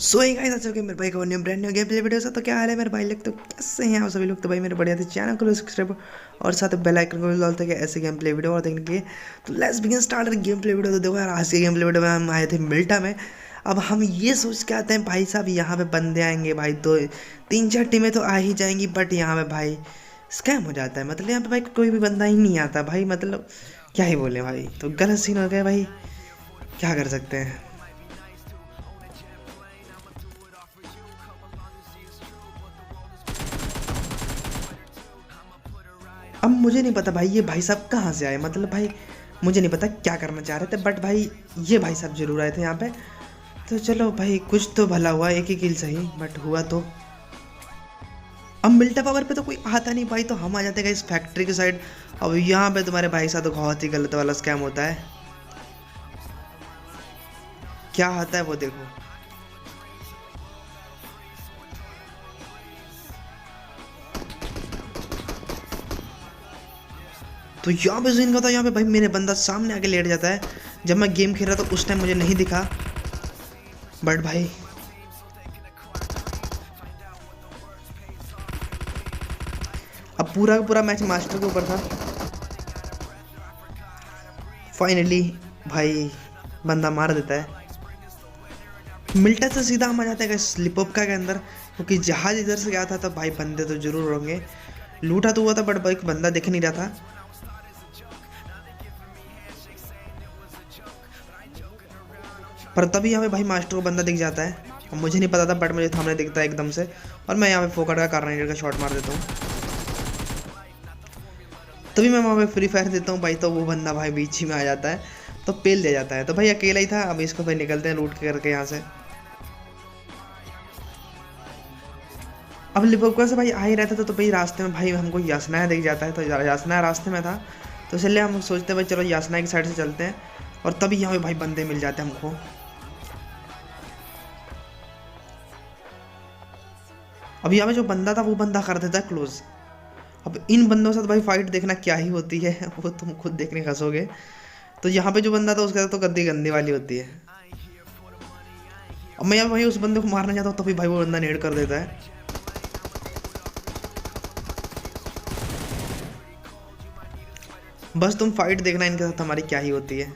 सो ही guys आज के मेरे भाई को new brand new game play video से। तो क्या हाल है मेरे भाई लोग, तो कैसे हैं आप सभी लोग। तो भाई मेरे बढ़िया थे, चैनल को सब्सक्राइब और साथ बेल आइकन को भी डाल के ऐसे गेम प्ले वीडियो और देखने के लिए। तो let's begin start game play video. तो देखो यार, आज के गेम प्ले वीडियो में हम आए थे मिल्टा में। अब हम ये सोच के आते हैं भाई साहब यहाँ पे बंदे आएंगे भाई, दो तीन चार टीमें तो आ ही जाएंगी, बट यहाँ पे भाई स्कैम हो जाता है। मतलब यहाँ पे भाई कोई भी बंदा ही नहीं आता भाई, मतलब क्या ही बोले भाई। तो गलत सीन हो गया भाई, क्या कर सकते हैं। अब मुझे नहीं पता भाई ये भाई साहब कहाँ से आए, मतलब भाई मुझे नहीं पता क्या करना चाह रहे थे, बट भाई ये भाई साहब जरूर आए थे यहाँ पे। तो चलो भाई कुछ तो भला हुआ, एक ही किल सही बट हुआ। तो अब मिल्टा पावर पे तो कोई आता नहीं भाई, तो हम आ जाते हैं इस फैक्ट्री के साइड। अब यहाँ पे तुम्हारे भाई साहब तो बहुत ही गलत वाला स्कैम होता है। क्या आता है वो देखो। तो यहाँ पे सीन का था, यहाँ पे भाई मेरे बंदा सामने आके लेट जाता है। जब मैं गेम खेल रहा था उस टाइम मुझे नहीं दिखा, बट भाई अब पूरा का पूरा मैच मास्टर के ऊपर था। फाइनली भाई बंदा मार देता है। मिल्टा से सीधा हम आ जाते हैं स्लिपोपका के अंदर, क्योंकि जहाज इधर से गया था तो भाई बंदे तो जरूर होंगे। लूटा तो हुआ था बट भाई बंदा दिख नहीं रहा था। पर तभी यहाँ पे भाई मास्टर को बंदा दिख जाता है। और मुझे नहीं पता था बट मुझे सामने दिखता है एकदम से, और मैं यहाँ पे फोकट का कार्नाइडर का शॉट मार देता हूँ। तभी मैं वहाँ पे फ्री फायर देता हूँ भाई, तो वो बंदा भाई बीच ही में आ जाता है, तो पेल दे जाता है। तो भाई अकेला ही था, अब इसको भाई निकलते हैं लूट के करके यहाँ से। अब लिपोका से भाई आ ही रहता था, तो भाई रास्ते में भाई हमको यासनाया दिख जाता है। तो यासनाया रास्ते में था, तो इसलिए हम सोचते हैं भाई चलो यासनाया की साइड से चलते हैं। और तभी यहाँ पे भाई बंदे मिल जाते हैं हमको। अब यहाँ पे जो बंदा था वो बंदा कर देता है क्लोज। अब इन बंदों के साथ भाई फाइट देखना क्या ही होती है वो तुम खुद देखने हंसोगे। तो यहाँ पे जो बंदा था उसके साथ तो गंदी गंदी वाली होती है। अब मैं यहाँ भाई उस बंदे को मारना चाहता हूँ, तभी भाई वो बंदा नेड कर देता है। बस तुम फाइट देखना इनके साथ हमारी क्या ही होती है।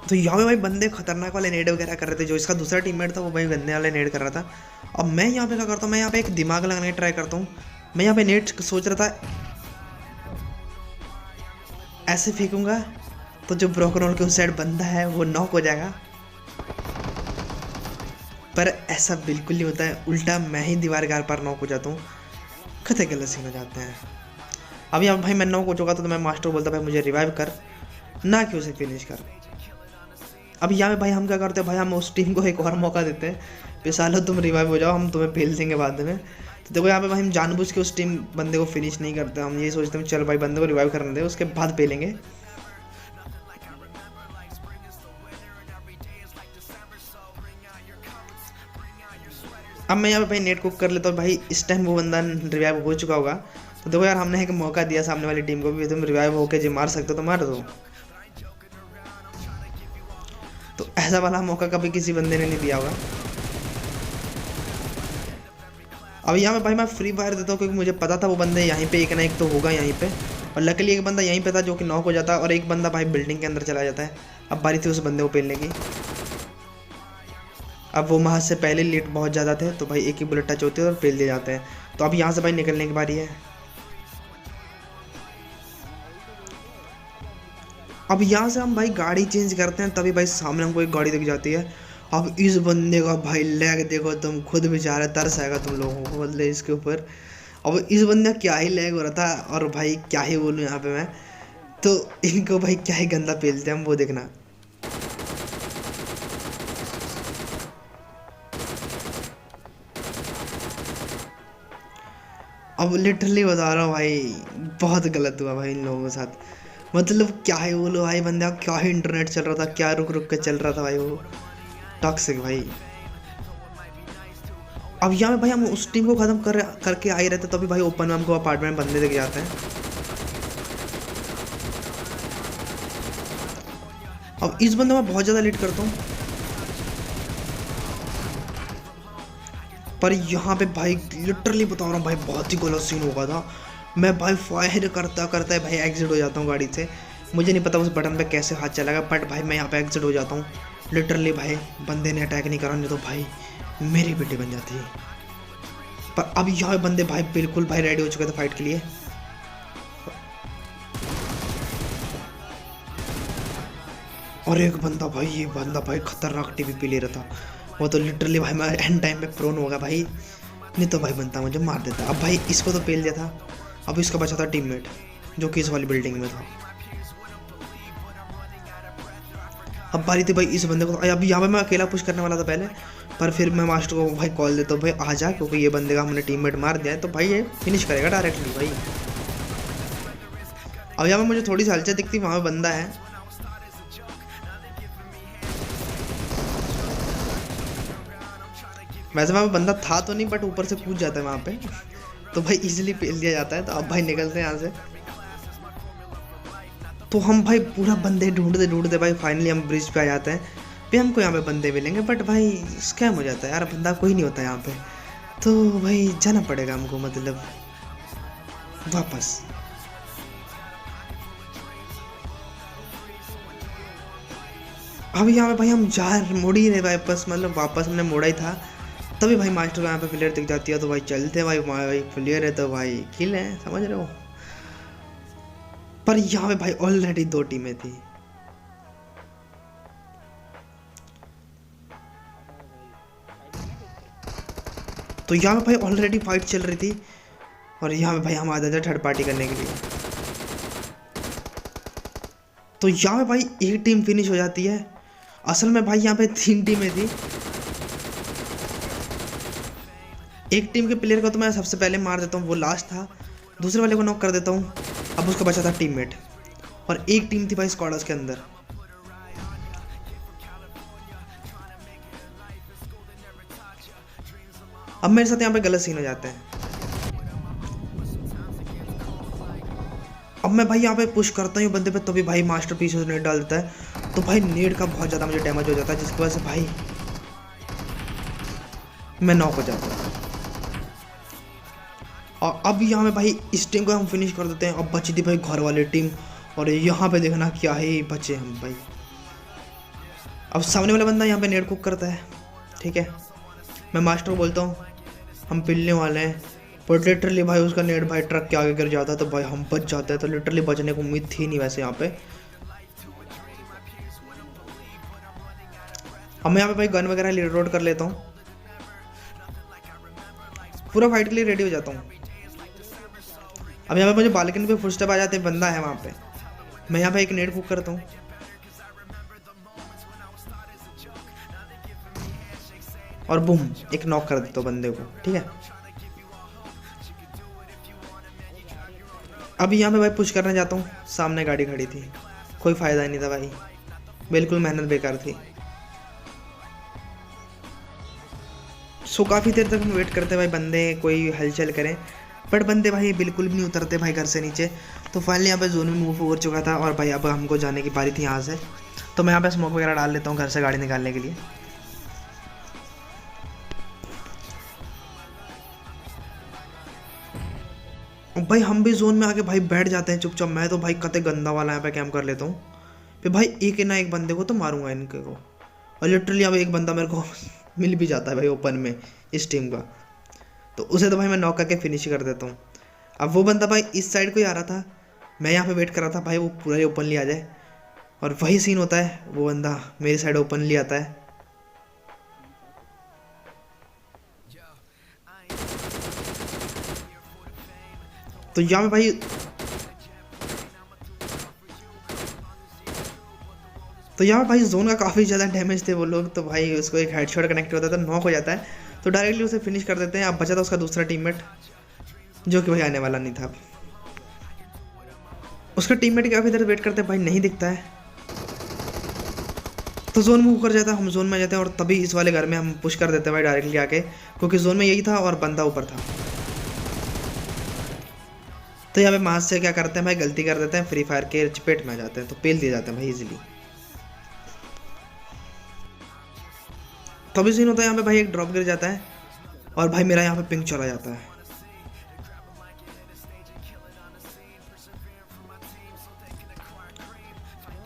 तो यहाँ पे भाई बंदे खतरनाक वाले नेड वगैरह कर रहे थे। जो इसका दूसरा टीममेट था वो भाई गंदे वाले नेड कर रहा था। अब मैं यहाँ पे क्या करता हूँ, मैं यहाँ पे एक दिमाग लगाने की ट्राई करता हूँ। मैं यहाँ पे नेट सोच रहा था ऐसे फेंकूंगा तो जो ब्रोकन होल के उस साइड बंदा है वो नॉक हो जाएगा, पर ऐसा बिल्कुल नहीं होता है। उल्टा मैं ही दीवार के आर पार नॉक हो जाता हूँ। खतरे गलत सीन हो जाते हैं। अब यहाँ भाई मैं नॉक हो चुका था, तो मैं मास्टर को बोलता भाई मुझे रिवाइव कर, ना कि उसे फिनिश कर। अब यहाँ पे भाई हम क्या करते हैं भाई, हम उस टीम को एक और मौका देते हैं, पिसालो तुम रिवाइव हो जाओ, हम तुम्हें पेल देंगे बाद में। तो देखो यहाँ पे भाई हम जानबूझ के उस टीम बंदे को फिनिश नहीं करते। हम ये सोचते हैं चल भाई बंदे को रिवाइव करने दे, उसके बाद पेलेंगे। अब मैं यहाँ पे भाई नेट कुक कर लेता हूँ भाई। इस टाइम वो बंदा रिवाइव हो चुका होगा। तो देखो यार, हमने एक मौका दिया सामने वाली टीम को भी, तुम रिवाइव होके जो मार सकते हो तो मार दो। तो ऐसा वाला मौका कभी किसी बंदे ने नहीं दिया होगा। अब यहाँ पे भाई मैं फ्री फायर देता हूँ, क्योंकि मुझे पता था वो बंदे यहीं पे एक ना एक तो होगा यहीं पे। और लकीली एक बंदा यहीं पे था जो कि नॉक हो जाता है, और एक बंदा भाई बिल्डिंग के अंदर चला जाता है। अब बारी थी उस बंदे को पेलने की। अब वो वहाँ से पहले लेट बहुत ज़्यादा थे, तो भाई एक ही बुलेट टच होती है और पेल दिए जाते हैं। तो अब यहाँ से भाई निकलने की बारी है। अब यहाँ से हम भाई गाड़ी चेंज करते हैं, तभी भाई सामने हमको एक गाड़ी दिख जाती है। अब इस बंदे का भाई लैग देखो, तुम खुद बेचारा तरस आएगा तुम लोगों को, मतलब इसके ऊपर। अब इस बंदे का क्या ही लैग हो रहा था, और भाई क्या ही बोलूँ यहाँ पे मैं। तो इनको भाई क्या ही गंदा पेलते हैं हम, वो देखना। अब लिटरली बता रहा हूँ भाई, बहुत गलत हुआ भाई इन लोगों के साथ। मतलब क्या ही बोलो भाई, बंदे का क्या ही इंटरनेट चल रहा था, क्या रुक रुक के चल रहा था भाई, वो टॉक्सिक भाई। अब यहाँ पे भाई हम उस टीम को खत्म करके आ ही रहते, तभी भाई ओपन में हमको अपार्टमेंट बंदे दिख जाते हैं। अब इस बंदे में बहुत ज़्यादा लेट करता हूँ, पर यहाँ पे भाई लिटरली बता रहा हूँ भाई बहुत ही गलत सीन हो गया था। मैं भाई फायर करता करता भाई एग्जिट हो जाता हूँ गाड़ी से। मुझे नहीं पता उस बटन पे कैसे हाथ चलेगा, बट भाई मैं यहाँ पे एग्जिट हो जाता हूँ। लिटरली भाई बंदे ने अटैक नहीं करा, नहीं तो भाई मेरी बेटी बन जाती है। पर अब यहाँ बंदे भाई बिल्कुल भाई रेडी हो चुके थे फाइट के लिए। और एक बंदा भाई, ये बंदा भाई खतरनाक टीवी ले रहा था। वो तो लिटरली भाई मैं एंड टाइम पे प्रोन होगा भाई, नहीं तो भाई बनता मुझे मार देता। अब भाई इसको तो पेल दिया था, अब इसका बचा था टीममेट जो कि इस वाली बिल्डिंग में था। अब बारी थी भाई इस बंदे को। अब यहाँ पे मैं अकेला पुश करने वाला था पहले, पर फिर मैं मास्टर को भाई कॉल देता हूँ, भाई आ जा, क्योंकि ये बंदे का हमने टीममेट मार दिया है तो भाई ये फिनिश करेगा डायरेक्टली भाई। अब यहाँ पे मुझे थोड़ी सी हलचल दिखती, वहाँ पे बंदा है। वैसे वहाँ पे बंदा था तो नहीं, बट ऊपर से कूद जाता है वहाँ पे, तो भाई इजीली पेल दिया जाता है। तो अब भाई निकलते हैं यहाँ से। तो हम भाई पूरा बंदे ढूंढते ढूंढते भाई फाइनली हम ब्रिज पे आ जाते हैं। फिर हमको यहाँ पे बंदे मिलेंगे, बट भाई स्कैम हो जाता है यार, बंदा कोई नहीं होता यहाँ पे, तो भाई जाना पड़ेगा हमको मतलब वापस। अब यहाँ पे भाई हम जा मुड़ ही रहे वापस, मतलब वापस हमने मोड़ा ही था, तभी भाई मास्टर को यहाँ पे प्लेयर दिख जाती है। तो भाई चलते भाई, भाई प्लेयर है तो भाई किल है, समझ रहे हो। पर यहाँ पे भाई ऑलरेडी 2 टीमें थी। तो यहाँ पे भाई ऑलरेडी फाइट चल रही थी, और यहाँ पे भाई हम आ जाते थर्ड पार्टी करने के लिए। तो यहाँ पे भाई एक टीम फिनिश हो जाती है। असल में भाई यहाँ पे 3 टीमें थी। एक टीम के प्लेयर को तो मैं सबसे पहले मार देता हूँ, वो लास्ट था। दूसरे वाले को नॉक कर देता हूँ, अब उसका बचा था टीममेट। और एक टीम थी भाई स्क्वाड्स के अंदर। अब मेरे साथ यहाँ पे गलत सीन हो जाते हैं। अब मैं भाई यहाँ पे पुश करता हूँ बंदे पे, तो भी भाई मास्टर पीस नेट डाल देता है। तो भाई नेट का बहुत ज़्यादा मुझे डैमेज हो जाता है, जिसकी वजह से भाई मैं नॉक हो जाता हूँ। और अब यहाँ पे भाई इस टीम को हम फिनिश कर देते हैं। अब बची थी भाई घर वाली टीम, और यहाँ पे देखना क्या ही बचे हम भाई। अब सामने वाला बंदा यहाँ पे नेट कुक करता है, ठीक है। मैं मास्टर को बोलता हूँ हम पिलने वाले हैं, पर लिटरली भाई उसका नेट भाई ट्रक के आगे गिर जाता है, तो भाई हम बच जाते हैं। तो लिटरली बचने को उम्मीद थी नहीं वैसे यहाँ पे। अब मैं यहाँ पे भाई गन वगैरह रिलोड कर लेता हूँ, पूरा फाइट के लिए रेडी हो जाता हूँ। अब यहाँ पे मुझे बालकनी पे फुटस्टेप आ जाते हैं, बंदा है वहाँ पे। मैं यहाँ पे एक नेट कुक करता हूँ, और बूम एक नॉक कर देता हूँ बंदे को, ठीक है। अभी यहाँ पे भाई पुश करने जाता हूँ, सामने गाड़ी खड़ी थी, कोई फ़ायदा ही नहीं था भाई, बिल्कुल मेहनत बेकार थी। सो काफ़ी देर तक हम वेट करते भाई बंदे कोई हलचल करें, बट बंदे भाई बिल्कुल भी नहीं उतरते भाई घर से नीचे। तो फाइनली यहाँ पे जोन में मूव हो चुका था, और भाई अब हमको जाने की बारी थी यहाँ से। तो मैं यहाँ पे स्मोक वगैरह डाल लेता हूँ घर से गाड़ी निकालने के लिए। भाई हम भी जोन में आके भाई बैठ जाते हैं चुपचाप। मैं तो भाई कते गंदा वाला यहाँ पे कैंप कर लेता हूँ, फिर भाई एक ना एक बंदे को तो मारूंगा इनके को। और लिटरली अब एक बंदा मेरे को मिल भी जाता है भाई ओपन में इस टीम का, तो उसे तो भाई मैं नॉक करके फिनिश कर देता हूँ। अब वो बंदा भाई इस साइड को ही आ रहा था, मैं यहाँ पे वेट कर रहा था भाई वो पूरा ही ओपनली आ जाए, और वही सीन होता है, वो बंदा मेरी साइड ओपनली आता है। तो यहाँ पे भाई जोन का काफ़ी ज़्यादा डैमेज थे वो लोग, तो भाई उसको एक हेडशॉट कनेक्ट होता है तो नॉक हो जाता है, तो डायरेक्टली उसे फिनिश कर देते हैं। अब बचा था उसका दूसरा टीममेट, जो कि भाई आने वाला नहीं था। उसका टीममेट काफ़ी देर वेट करते हैं, भाई नहीं दिखता है, तो जोन मूव कर जाता है, हम जोन में आ जाते हैं। और तभी इस वाले घर में हम पुश कर देते हैं भाई डायरेक्टली आके, क्योंकि जोन में यही था और बंदा ऊपर था। तो यहाँ पे मास से क्या करते हैं भाई, गलती कर देते हैं, फ्री फायर के चपेट में आ जाते हैं, तो पेल दिए जाते हैं भाई इजीली। तभी सीन होता है यहाँ पे भाई, एक ड्रॉप गिर जाता है और भाई मेरा यहाँ पे पिंक चला जाता है।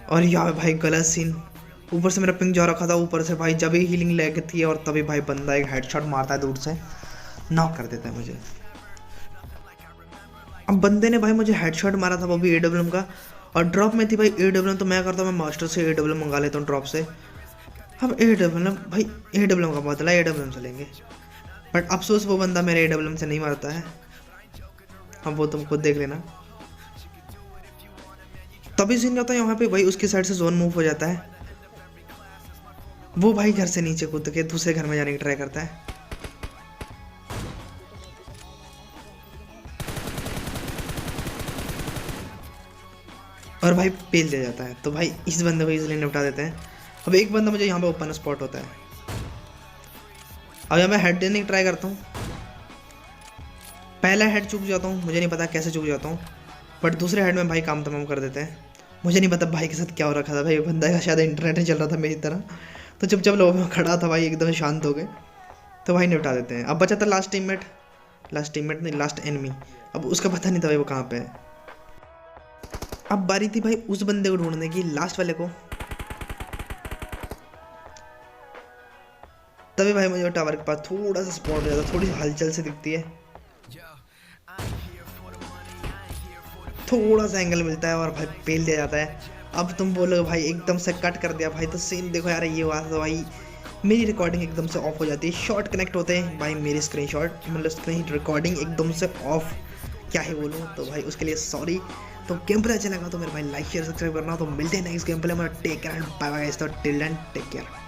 और यहाँ पे भाई गलत सीन, ऊपर से मेरा पिंक जा रखा था, ऊपर से भाई जब ही हीलिंग लगती है और तभी भाई बंदा एक हेडशॉट मारता है दूर से, नॉक कर देता है मुझे। अब बंदे ने भाई मुझे हेडशॉट मारा था, वो भी AWM का, और ड्रॉप में थी भाई AWM। तो मैं करता हूँ, मैं मास्टर से AWM मंगा लेता हूँ ड्रॉप से। अब AWM भाई, AWM का बदला AWM से लेंगे, बट अफसोस वो बंदा मेरे AWM से नहीं मारता है। अब वो तुम खुद देख लेना। तभी सीन होता है यहाँ पे भाई, उसकी साइड से जोन मूव हो जाता है, वो भाई घर से नीचे कूद के दूसरे घर में जाने की ट्राई करता है। और भाई पेल दे जाता है, तो भाई इस बंदे को इजीली निपटा देते हैं। अब एक बंदा मुझे यहाँ पे ओपन स्पॉट होता है, अब यहाँ मैं हेड देने की ट्राई करता हूँ। पहला हेड चूक जाता हूँ, मुझे नहीं पता कैसे चूक जाता हूँ, बट दूसरे हेड में भाई काम तमाम कर देते हैं। मुझे नहीं पता भाई के साथ क्या हो रखा था, भाई बंदा का शायद इंटरनेट नहीं चल रहा था मेरी तरह, तो चुपचाप लोगों में खड़ा था भाई, एकदम शांत हो गए, तो भाई निपटा देते हैं। अब बचा था लास्ट टीममेट नहीं, लास्ट एनिमी। अब उसका पता नहीं था भाई वो कहाँ पे है। अब बारी थी भाई उस बंदे को ढूंढने की, लास्ट वाले को। तभी भाई मुझे टावर के पास थोड़ा सा स्पॉट हो जाता, थोड़ी हलचल से दिखती है, थोड़ा सा एंगल मिलता है और भाई पेल दिया जाता है। अब तुम बोलोगे भाई एकदम से कट कर दिया भाई, तो सीन देखो यार, ये हुआ तो भाई मेरी रिकॉर्डिंग एकदम से ऑफ हो जाती है, शॉर्ट कनेक्ट होते हैं भाई, मेरी स्क्रीनशॉट मतलब स्क्रीन रिकॉर्डिंग एकदम से ऑफ, क्या ही बोलूँ, तो भाई उसके लिए सॉरी। तो गेम प्ले अच्छा लगा तो मेरे भाई लाइक शेयर सब्सक्राइब करना। तो मिलते हैं नेक्स्ट गेम प्ले में, take care and bye bye guys. तो टिल देन टेक केयर।